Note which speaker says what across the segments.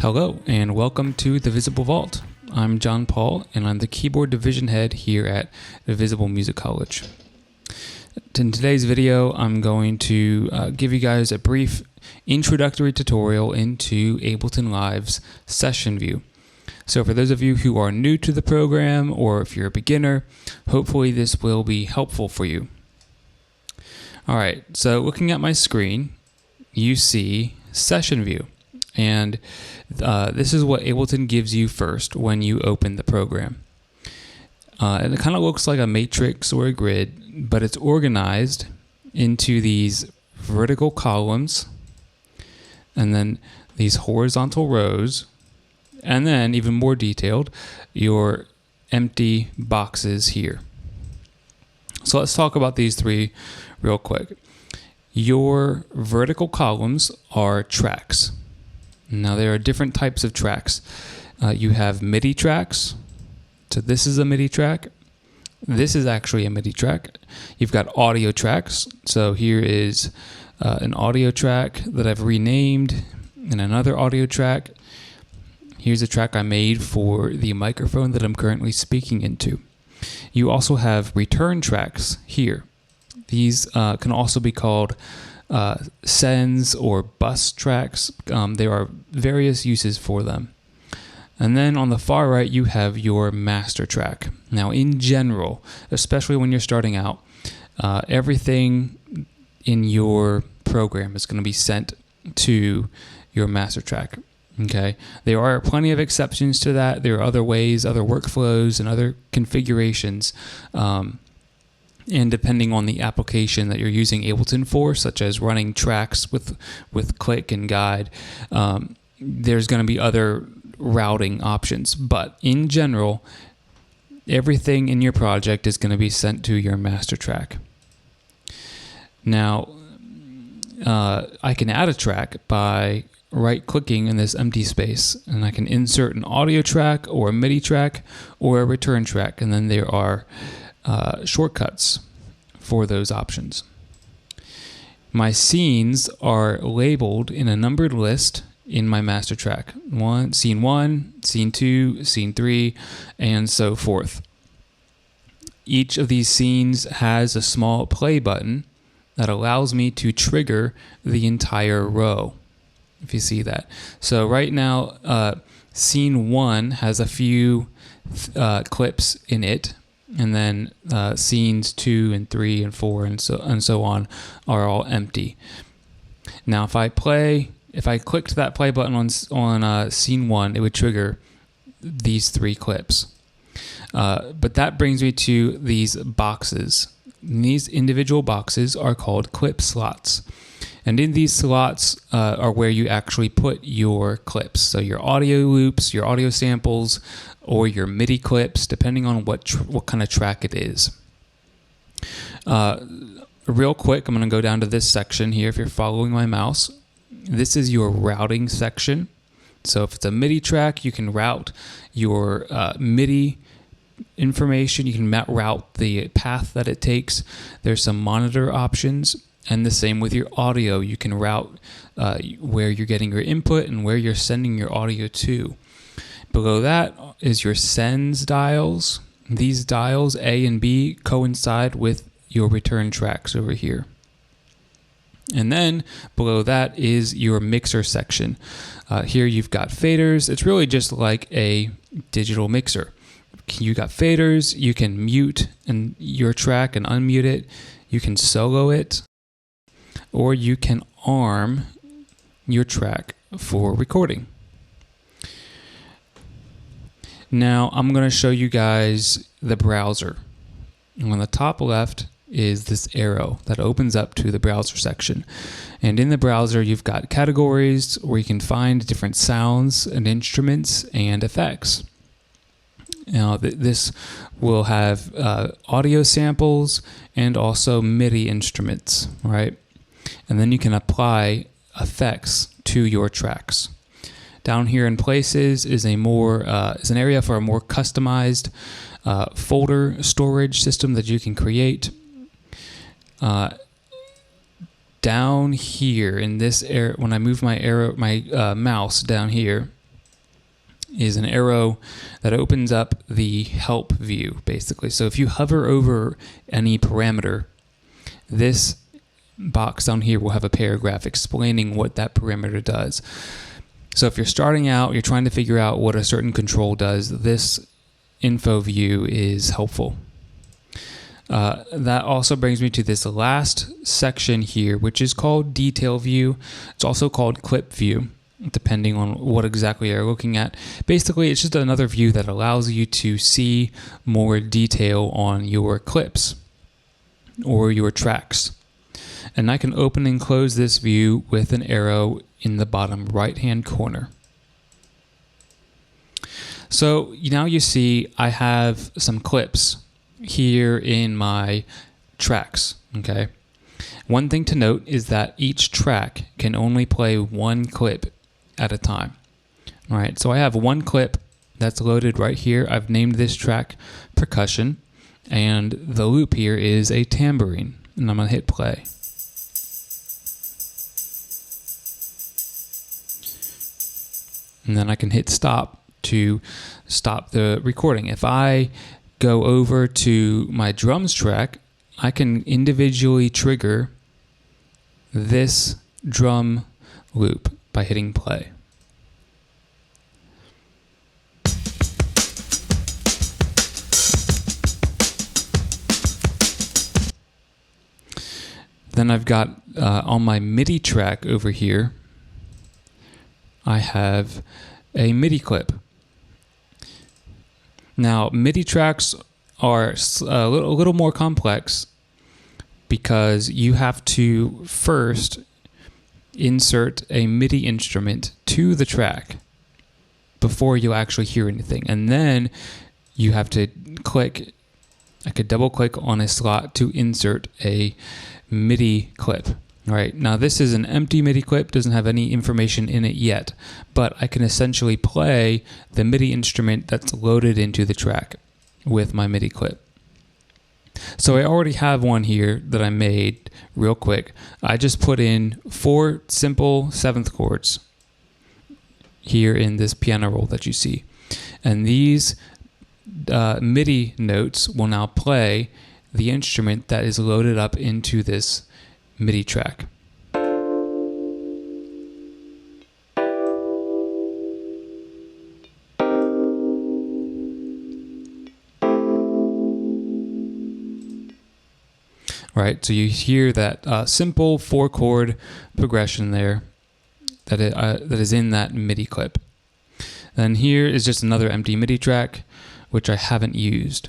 Speaker 1: Hello and welcome to the Visible Vault. I'm John Paul and I'm the keyboard division head here at the Visible Music College. In today's video, I'm going to give you guys a brief introductory tutorial into Ableton Live's session view. So for those of you who are new to the program or if you're a beginner, hopefully this will be helpful for you. Alright, so looking at my screen, you see session view. And this is what Ableton gives you first when you open the program. And it kind of looks like a matrix or a grid, but it's organized into these vertical columns and then these horizontal rows, and then even more detailed, your empty boxes here. So let's talk about these three real quick. Your vertical columns are tracks. Now there are different types of tracks. You have MIDI tracks. So this is a MIDI track. This is actually a MIDI track. You've got audio tracks. So here is an audio track that I've renamed and another audio track. Here's a track I made for the microphone that I'm currently speaking into. You also have return tracks here. These can also be called sends or bus tracks. There are various uses for them. And then on the far right, you have your master track. Now, in general, especially when you're starting out, everything in your program is going to be sent to your master track. Okay. There are plenty of exceptions to that. There are other ways, other workflows, and other configurations. And depending on the application that you're using Ableton for, such as running tracks with click and guide, there's going to be other routing options. But in general, everything in your project is going to be sent to your master track. Now, I can add a track by right-clicking in this empty space, and I can insert an audio track or a MIDI track or a return track, and then there are shortcuts for those options. My scenes are labeled in a numbered list in my master track. Scene 1, Scene 2, Scene 3, and so forth. Each of these scenes has a small play button that allows me to trigger the entire row, if you see that. So right now, Scene 1 has a few clips in it, and then scenes 2 and 3 and 4 and so on are all empty. Now, if I clicked that play button on scene 1, it would trigger these 3 clips. But that brings me to these boxes. And these individual boxes are called clip slots. And in these slots are where you actually put your clips. So your audio loops, your audio samples, or your MIDI clips, depending on what kind of track it is. Real quick, I'm going to go down to this section here. If you're following my mouse, this is your routing section. So if it's a MIDI track, you can route your MIDI information. You can route the path that it takes. There's some monitor options. And the same with your audio. You can route where you're getting your input and where you're sending your audio to. Below that is your sends dials. These dials, A and B, coincide with your return tracks over here. And then below that is your mixer section. Here you've got faders. It's really just like a digital mixer. You got faders. You can mute your track and unmute it. You can solo it. Or you can arm your track for recording. Now I'm going to show you guys the browser. And on the top left is this arrow that opens up to the browser section. And in the browser you've got categories where you can find different sounds and instruments and effects. Now this will have audio samples and also MIDI instruments, right? And then you can apply effects to your tracks. Down here in places is an area for a more customized folder storage system that you can create. Down here in this area, when I move my mouse down here, is an arrow that opens up the help view, basically. So if you hover over any parameter, this box down here will have a paragraph explaining what that parameter does. So if you're starting out, you're trying to figure out what a certain control does, this info view is helpful. That also brings me to this last section here, which is called detail view. It's also called clip view, depending on what exactly you're looking at. Basically, it's just another view that allows you to see more detail on your clips or your tracks. And I can open and close this view with an arrow in the bottom right-hand corner. So now you see I have some clips here in my tracks, okay? One thing to note is that each track can only play one clip at a time. All right, so I have one clip that's loaded right here. I've named this track percussion, and the loop here is a tambourine, and I'm gonna hit play. And then I can hit stop to stop the recording. If I go over to my drums track, I can individually trigger this drum loop by hitting play. Then I've got on my MIDI track over here, I have a MIDI clip. Now, MIDI tracks are a little more complex because you have to first insert a MIDI instrument to the track before you actually hear anything. And then you have to click, I could double click on a slot to insert a MIDI clip. All right, now this is an empty MIDI clip, doesn't have any information in it yet, but I can essentially play the MIDI instrument that's loaded into the track with my MIDI clip. So I already have one here that I made real quick. I just put in 4 simple 7th chords here in this piano roll that you see. And these MIDI notes will now play the instrument that is loaded up into this MIDI track. Right, so you hear that simple 4-chord progression there that is in that MIDI clip. Then here is just another empty MIDI track, which I haven't used.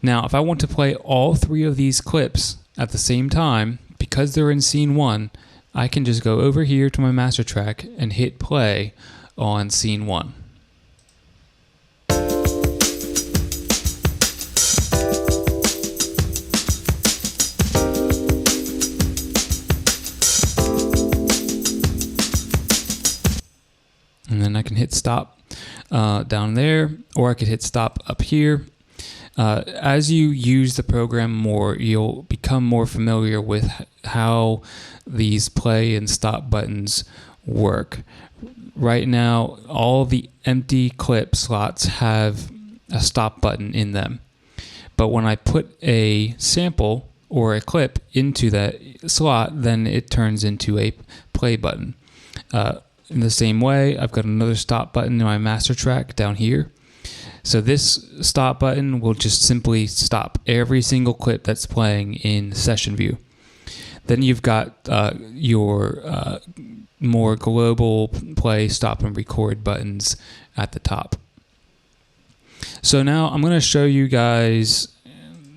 Speaker 1: Now, if I want to play all 3 of these clips at the same time, because they're in scene 1, I can just go over here to my master track and hit play on scene 1. And then I can hit stop down there, or I could hit stop up here. As you use the program more, you'll become more familiar with how these play and stop buttons work. Right now, all the empty clip slots have a stop button in them. But when I put a sample or a clip into that slot, then it turns into a play button. In the same way, I've got another stop button in my master track down here. So this stop button will just simply stop every single clip that's playing in session view. Then you've got your more global play, stop, and record buttons at the top. So now I'm going to show you guys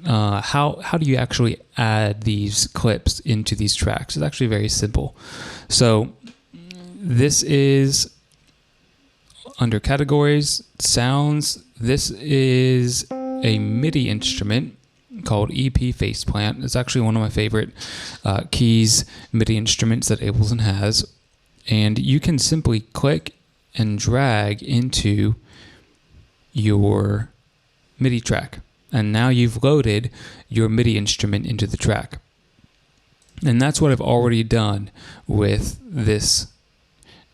Speaker 1: how do you actually add these clips into these tracks. It's actually very simple. So this is under categories, sounds. This is a MIDI instrument called EP Faceplant. It's actually one of my favorite keys MIDI instruments that Ableton has. And you can simply click and drag into your MIDI track. And now you've loaded your MIDI instrument into the track. And that's what I've already done with this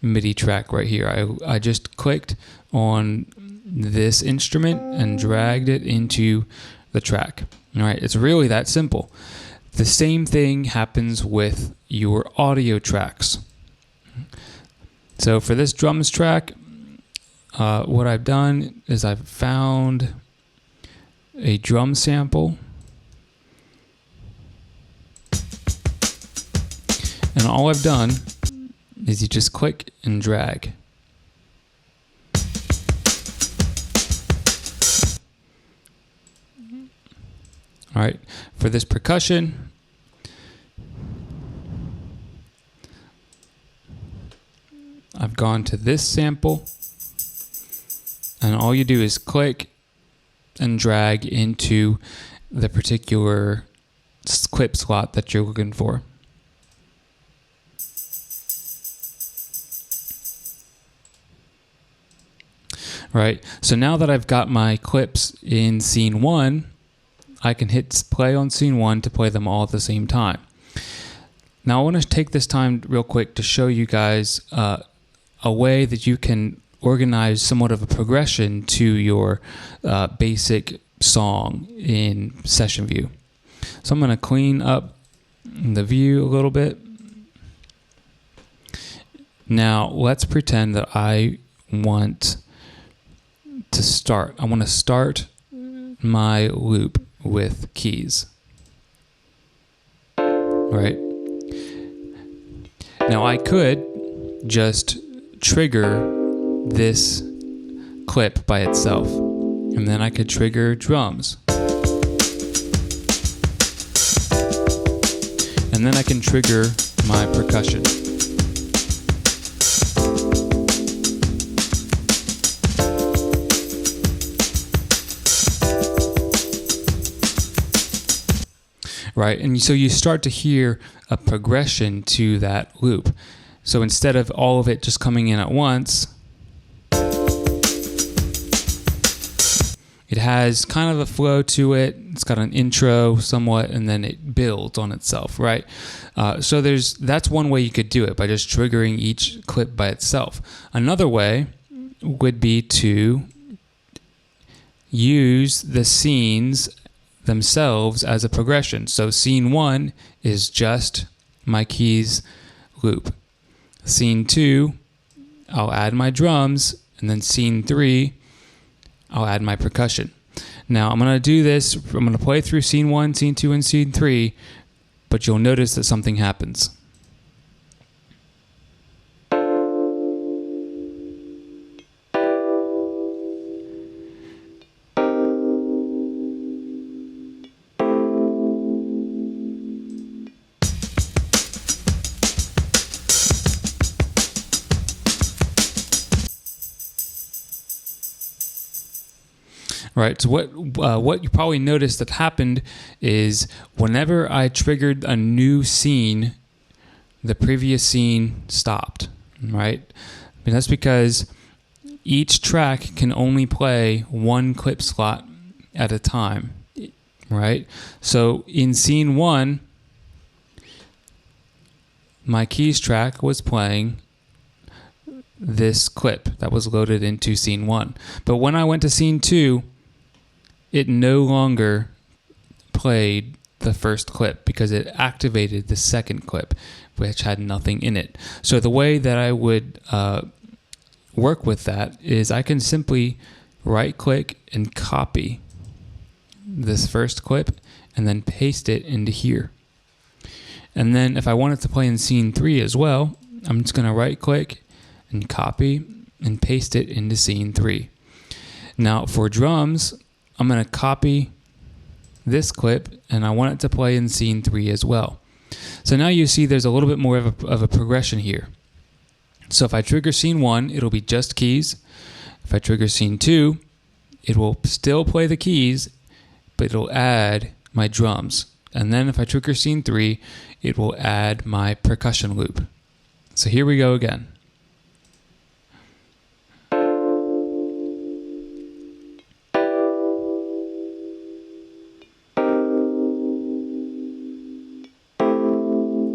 Speaker 1: MIDI track right here. I just clicked on this instrument and dragged it into the track. All right, it's really that simple. The same thing happens with your audio tracks. So for this drums track, what I've done is I've found a drum sample, and all I've done is you just click and drag. All right, for this percussion, I've gone to this sample, and all you do is click and drag into the particular clip slot that you're looking for. Right, so now that I've got my clips in scene 1, I can hit play on scene 1 to play them all at the same time. Now I want to take this time real quick to show you guys a way that you can organize somewhat of a progression to your basic song in session view. So I'm going to clean up the view a little bit. Now let's pretend that I want to start. I want to start my loop with keys. Right? Now I could just trigger this clip by itself, and then I could trigger drums, and then I can trigger my percussion. Right, and so you start to hear a progression to that loop. So instead of all of it just coming in at once, it has kind of a flow to it. It's got an intro somewhat, and then it builds on itself, right? So that's one way you could do it, by just triggering each clip by itself. Another way would be to use the scenes themselves as a progression. So scene 1 is just my keys loop. Scene 2, I'll add my drums, and then scene 3, I'll add my percussion. Now I'm going to do this, I'm going to play through scene 1, scene 2, and scene 3, but you'll notice that something happens. Right, so what you probably noticed that happened is whenever I triggered a new scene, the previous scene stopped, right? And that's because each track can only play one clip slot at a time, right? So in scene 1, my keys track was playing this clip that was loaded into scene 1. But when I went to scene 2, it no longer played the first clip because it activated the second clip, which had nothing in it. So the way that I would work with that is I can simply right-click and copy this first clip and then paste it into here. And then if I want it to play in scene 3 as well, I'm just going to right-click and copy and paste it into scene 3. Now for drums, I'm going to copy this clip, and I want it to play in scene 3 as well. So now you see there's a little bit more of a progression here. So if I trigger scene 1, it'll be just keys. If I trigger scene 2, it will still play the keys, but it'll add my drums. And then if I trigger scene 3, it will add my percussion loop. So here we go again.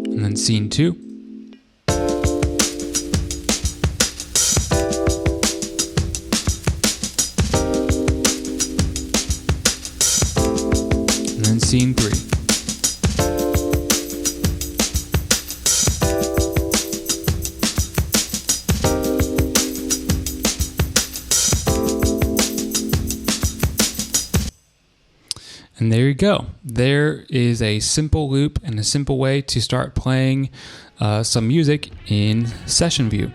Speaker 1: And then scene 2. scene 3. And there you go. There is a simple loop and a simple way to start playing some music in Session View.